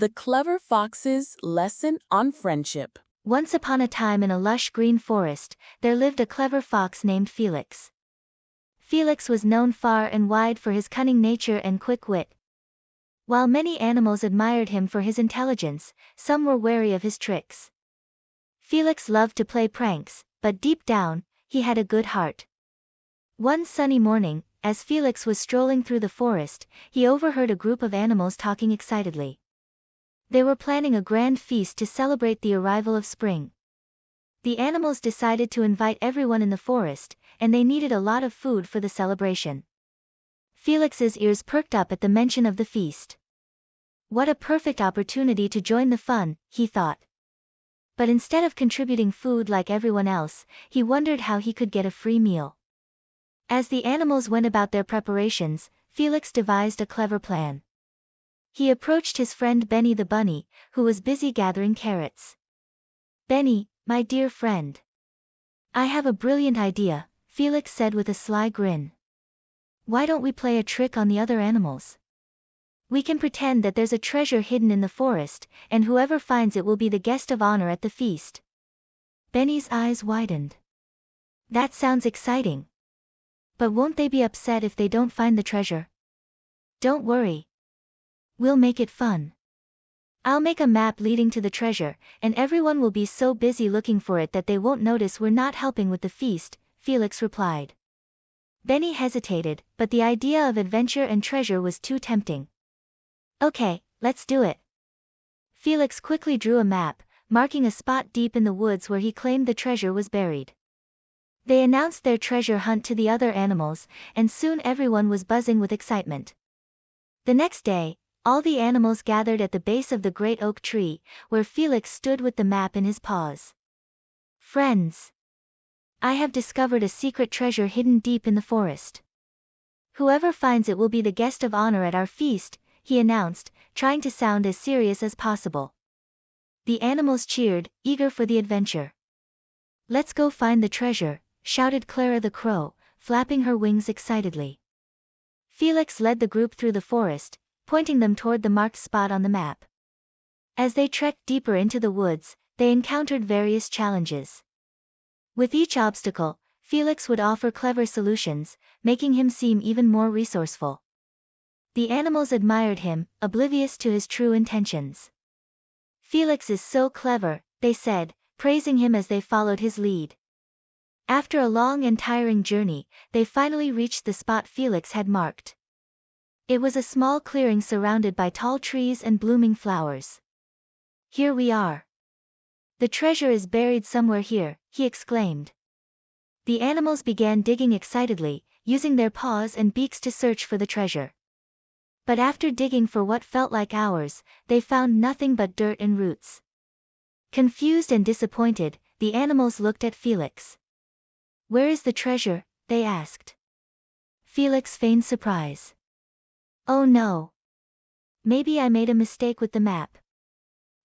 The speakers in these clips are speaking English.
The Clever Fox's Lesson on Friendship. Once upon a time in a lush green forest, there lived a clever fox named Felix. Felix was known far and wide for his cunning nature and quick wit. While many animals admired him for his intelligence, some were wary of his tricks. Felix loved to play pranks, but deep down, he had a good heart. One sunny morning, as Felix was strolling through the forest, he overheard a group of animals talking excitedly. They were planning a grand feast to celebrate the arrival of spring. The animals decided to invite everyone in the forest, and they needed a lot of food for the celebration. Felix's ears perked up at the mention of the feast. What a perfect opportunity to join the fun, he thought. But instead of contributing food like everyone else, he wondered how he could get a free meal. As the animals went about their preparations, Felix devised a clever plan. He approached his friend Benny the bunny, who was busy gathering carrots. "Benny, my dear friend. I have a brilliant idea," Felix said with a sly grin. "Why don't we play a trick on the other animals? We can pretend that there's a treasure hidden in the forest, and whoever finds it will be the guest of honor at the feast." Benny's eyes widened. "That sounds exciting. But won't they be upset if they don't find the treasure?" "Don't worry. We'll make it fun. I'll make a map leading to the treasure, and everyone will be so busy looking for it that they won't notice we're not helping with the feast," Felix replied. Benny hesitated, but the idea of adventure and treasure was too tempting. "Okay, let's do it." Felix quickly drew a map, marking a spot deep in the woods where he claimed the treasure was buried. They announced their treasure hunt to the other animals, and soon everyone was buzzing with excitement. The next day, all the animals gathered at the base of the great oak tree, where Felix stood with the map in his paws. "Friends, I have discovered a secret treasure hidden deep in the forest. Whoever finds it will be the guest of honor at our feast," he announced, trying to sound as serious as possible. The animals cheered, eager for the adventure. "Let's go find the treasure," shouted Clara the crow, flapping her wings excitedly. Felix led the group through the forest, pointing them toward the marked spot on the map. As they trekked deeper into the woods, they encountered various challenges. With each obstacle, Felix would offer clever solutions, making him seem even more resourceful. The animals admired him, oblivious to his true intentions. "Felix is so clever," they said, praising him as they followed his lead. After a long and tiring journey, they finally reached the spot Felix had marked. It was a small clearing surrounded by tall trees and blooming flowers. "Here we are. The treasure is buried somewhere here," he exclaimed. The animals began digging excitedly, using their paws and beaks to search for the treasure. But after digging for what felt like hours, they found nothing but dirt and roots. Confused and disappointed, the animals looked at Felix. "Where is the treasure?" they asked. Felix feigned surprise. "Oh no. Maybe I made a mistake with the map.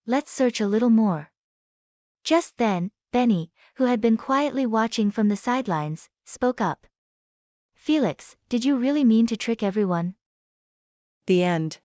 Let's search a little more." Just then, Benny, who had been quietly watching from the sidelines, spoke up. "Felix, did you really mean to trick everyone?" The end.